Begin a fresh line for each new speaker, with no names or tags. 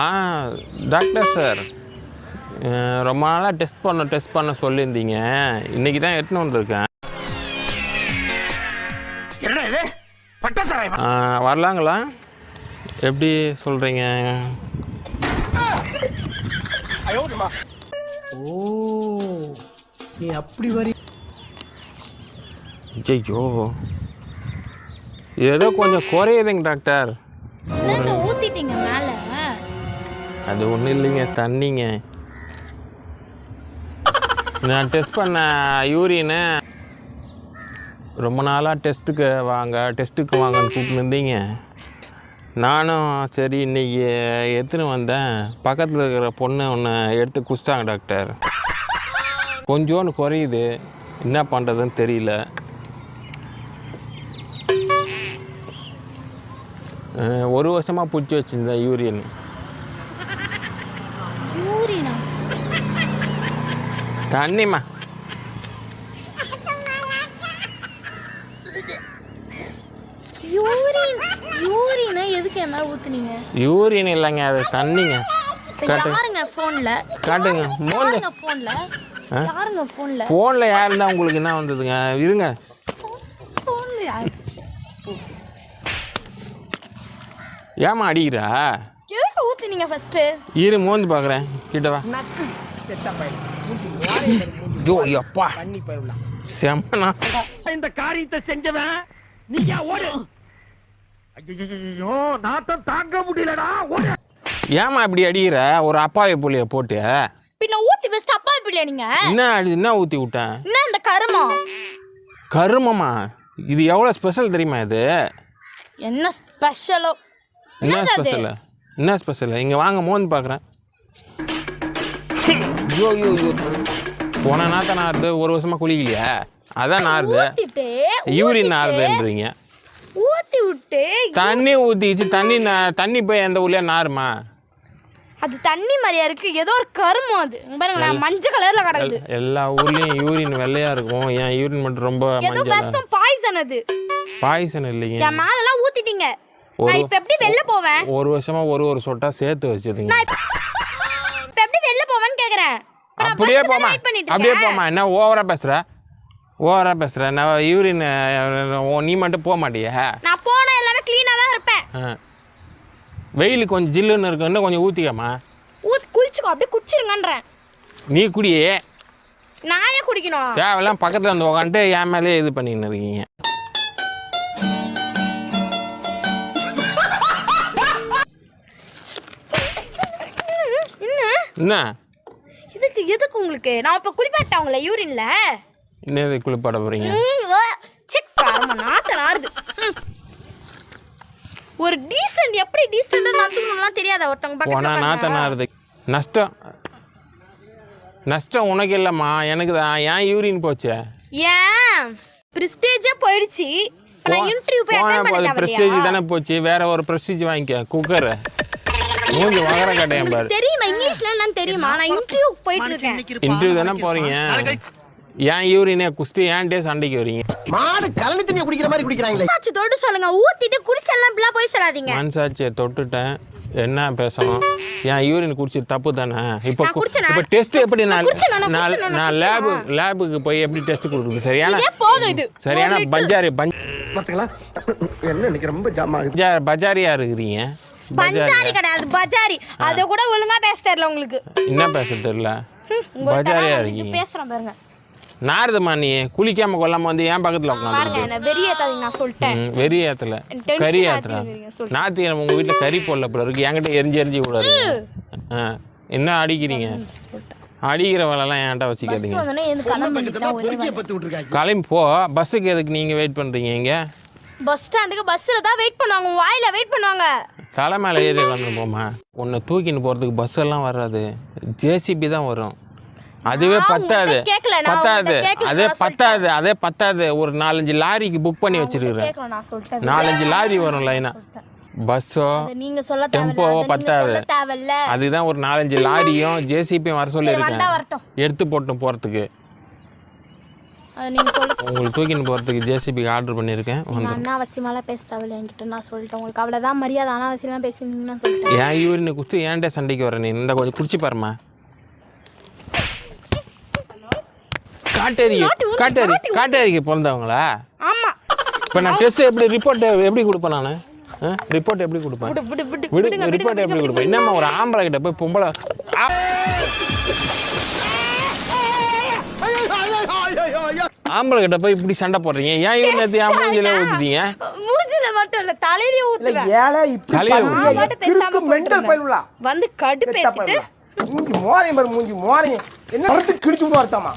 ஆ doctor sir, ரொம்ப நாளாக test பண்ண சொல்லியிருந்தீங்க. இன்றைக்கி தான் எடுத்துன்னு வந்திருக்கேன். வரலாங்களா? எப்படி சொல்கிறீங்க?
ஓ, நீ அப்படி வரி.
ஐயோ, ஏதோ கொஞ்சம் குறையுதுங்க டாக்டர்.
ஊத்திட்டீங்க மேல.
அது ஒன்றும் இல்லைங்க, தண்ணிங்க. நான் டெஸ்ட் பண்ண யூரின்னு ரொம்ப நாளாக டெஸ்ட்டுக்கு வாங்கன்னு கூப்பிட்டுருந்தீங்க. நானும் சரி இன்றைக்கி எடுத்துன்னு வந்தேன். பக்கத்தில் இருக்கிற பொண்ணு ஒன்று எடுத்து குடிச்சிட்டாங்க டாக்டர். கொஞ்சோன்னு குறையுது, என்ன பண்ணுறதுன்னு தெரியல. ஒரு வருஷமாக பிடிச்சி வச்சுருந்தேன் யூரியன். தண்ணிம்மா.
யூரின் எதுக்கு என்ன ஊத்துனீங்க?
யூரின் இல்லைங்க, அது தண்ணிங்க.
காட்டுங்க ஃபோன்ல.
காட்டுங்க
ஃபோன்ல. யாருங்க ஃபோன்ல?
ஃபோன்ல யார் தான் உங்களுக்கு என்ன வந்ததுங்க? இருங்க.
ஃபோன்ல யார்?
ஏமா அடிக்கிறா?
எதுக்கு ஊத்துனீங்க ஃபர்ஸ்ட்?
இரு மோந்து பார்க்குறேன், கிட்ட வா. ஜோ அப்பா
பண்ணி போயிடலாம்.
செம்மனா
இந்த காரியத்தை செஞ்சவன் நீயா? ஓடு. ஐயோ, நாட்டம் தாங்க முடியலடா. ஓடு.
ஏமா இப்படி அடிக்கிற? ஒரு அப்பாவை புள்ளிய போட்டு
பின்ன ஊத்தி பெஸ்ட் அப்பா இப்படியா நீங்க?
என்ன ஊற்றி விட்டேன்?
என்ன இந்த கருமம்?
கருமமா? இது எவ்வளோ ஸ்பெஷல் தெரியுமா? இது
என்ன ஸ்பெஷலோ?
என்ன ஸ்பெஷல்? இங்கே வாங்க மோந்து பார்க்குறேன். ஐயோ போன நாத்த நாருது, ஒரு வருஷமாக குளிக்கலையா? அதான் நாருது. யூரின் நாருதுன்றீங்க.
ஊத்தி விட்டு
தண்ணி ஊற்றிச்சு. தண்ணி போய் எந்த ஊர்லையா நாருமா?
அது தண்ணி மாதிரியா இருக்கு, ஏதோ ஒரு கருமம். அது பாருங்க, மஞ்சள் கலர்ல கிடக்குது.
எல்லா ஊர்லயும் யூரின் வெள்ளையா இருக்கும், ஏன் யூரின் மட்டும் ரொம்ப
ஏதோ விஷம், பாய்சன். அது
பாய்சன் இல்லைங்க.
என் மேலலாம் ஊத்திட்டீங்க. நான் இப்ப எப்படி வெளில போவேன்?
ஒரு வருஷமா ஒரு சொட்டா சேர்த்து வச்சதுங்க.
நான் இப்ப எப்படி வெளில போவேன்னு கேக்குறேன்.
அப்படியே போமா. என்ன ஓவரா பேசுற? நான் யூரின் நீ மட்டும் போக மாட்டியா?
நான் போனா எல்லாமே க்ளீனா தான் இருப்பேன்.
வெயில் கொஞ்சம் ஜில்லுன்னு இருக்குன்னு கொஞ்சம் ஊத்திக்கமா.
குளிச்சுக்கோ, அப்படியே குடிச்சிருங்கன்றேன்.
நீ குடியே.
நான் ஏன் குடிக்கணும்?
தேவையெல்லாம் பக்கத்துல வந்து உட்காந்துட்டு என் மேலே இது பண்ணின்னு இருக்கீங்க. என்ன
எதுக்கு உங்களுக்கு? நான் இப்ப குளிப்பாட்டேன் உங்களை யூரின்ல.
என்ன குளிப்பாட போறீங்க?
ஒரு டீசன்ட், எப்படி டீசன்ட்டா நடந்துக்கணும்லாம் தெரியாத ஒருத்தங்க பக்கத்துல
நாத்தனாருது. நஷ்டம் உனக்கு இல்லம்மா, எனக்கு தான். ஏன் யூரின் போச்சு?
ஏன் பிரஸ்டீஜே போயிடுச்சு. நான் இன்டர்வியூ போய் அட்டெண்ட் பண்ணேன்.
பிரஸ்டீஜ் தானே போச்சு, வேற ஒரு பிரஸ்டீஜ் வாங்கிக்க. குக்கர் மூஞ்சி வகர கட்டையன் பாரு.
தெரியுமா இங்கிலீஷ்ல என்னன்னு தெரியுமா? நான் இன்டர்வியூ போயிட்டு இருக்கேன்.
இன்டர்வியூ தானே போறீங்க? ஏன் யூரினே குஸ்தி ஏன்டே சண்டைக்கு வரீங்க?
மாடு கலனி தண்ணி குடிக்கிற மாதிரி குடிக்கறாங்களே.
ஆச்சு தொட்டு சொல்லுங்க. ஊத்திட்டு குடிச்செல்லாம் இப்படி போய் சொல்லாதீங்க.
மனசாட்சியை தொட்டுட்டேன், என்ன பேசணும்? ஏன் யூரின் குடிச்சு தப்பு தானே? இப்போ டெஸ்ட் எப்படி? நான் லேபுக்கு போய் எப்படி டெஸ்ட் கொடுக்குறது? சரியான பஜாரியா இருக்கிறீங்க.
பஞ்சாரி கிடையாது, பஜாரி. அத கூட ஒழுங்கா பேச தெரியல உங்களுக்கு.
என்ன பேச தெரியல? பஜாரியா இருக்கீங்க.
பேசுறேன் பாருங்க.
நாரதமா நீ குளிக்காம கொள்ளாம வந்து ஏன் பக்கத்துல உட்காந்து
வெறியேத்தாதீங்க. நான் சொல்லிட்டேன்
வெறியேத்தல, கறி ஏத்துறா. ஞாயிற்றுக்கிழமை உங்க வீட்டுல கறி போடல போல இருக்கு. என்கிட்ட எரிஞ்சு விடாது. என்ன அடிக்கிறீங்க? அடிக்கிற வேலைலாம் ஏன்டா வச்சுக்காதீங்க. கிளம்பி போ. பஸ்ஸுக்கு எதுக்கு நீங்க வெயிட் பண்றீங்க? இங்க
பஸ் ஸ்டாண்டுக்கு பஸ்ல தான் வெயிட் பண்ணுவாங்க, வாயில வெயிட் பண்ணுவாங்க.
தலை மேலே ஏறி வந்து போமா. உன்னை தூக்கின்னு போகிறதுக்கு பஸ் எல்லாம் வராது, ஜேசிபி தான் வரும். அதுவே பத்தாது. அதே பத்தாது. ஒரு 4-5 லாரிக்கு புக் பண்ணி வச்சிருக்கிறேன். 4-5 லாரி வரும் லைனா. பஸ்ஸோ டெம்போவோ பத்தாது. அதுதான் ஒரு 4-5 லாரியும் ஜேசிபியும் வர சொல்லியிருக்கேன், எடுத்து போட்டு போகிறதுக்கு.
அது நீங்கள் சொல்லுங்க.
உங்களுக்கு தூக்கின்னு போகிறதுக்கு ஜேசிபிக்கு ஆர்டர் பண்ணியிருக்கேன்.
அனாவசியமாலாம் பேச தேவையில்ல என்கிட்ட, நான் சொல்லிட்டேன் உங்களுக்கு அவ்வளோதான் மரியாதை. அனாவசியமாக பேசியிருந்தீங்கன்னா சொல்லிட்டேன்.
என் யூரினை குடிச்சு ஏன்டே சண்டைக்கு வர நீ? இந்த கொஞ்சம் குடிச்சு பாருமா. காட்டேரிக்கு பிறந்தவங்களா?
ஆமாம்.
இப்போ நான் டெஸ்ட் ரிப்போர்ட் எப்படி கொடுப்பேன் நான்? ரிப்போர்ட் எப்படி கொடுப்பேன்? ரிப்போர்ட் எப்படி கொடுப்பேன்? என்னம்மா ஒரு ஆம்பளை கிட்ட போய் பொம்பளை ஆம்பளை கிட்ட போய் இப்படி சண்டை போடுறீங்க? ஏன் இவங்க என் மூஞ்சில ஊத்துட்டீங்க?
மூஞ்சில மட்டும் இல்ல தலையிலே ஊத்துவேன்.
ஏல இப்படி
மட்டும் பேசாம
மெண்டல் பைலுலா
வந்து கடுப்பேத்திட்டு
மூஞ்சி மோரையும் பாரு, மூஞ்சி மோரையும் என்ன கிழிச்சு போறதாமா.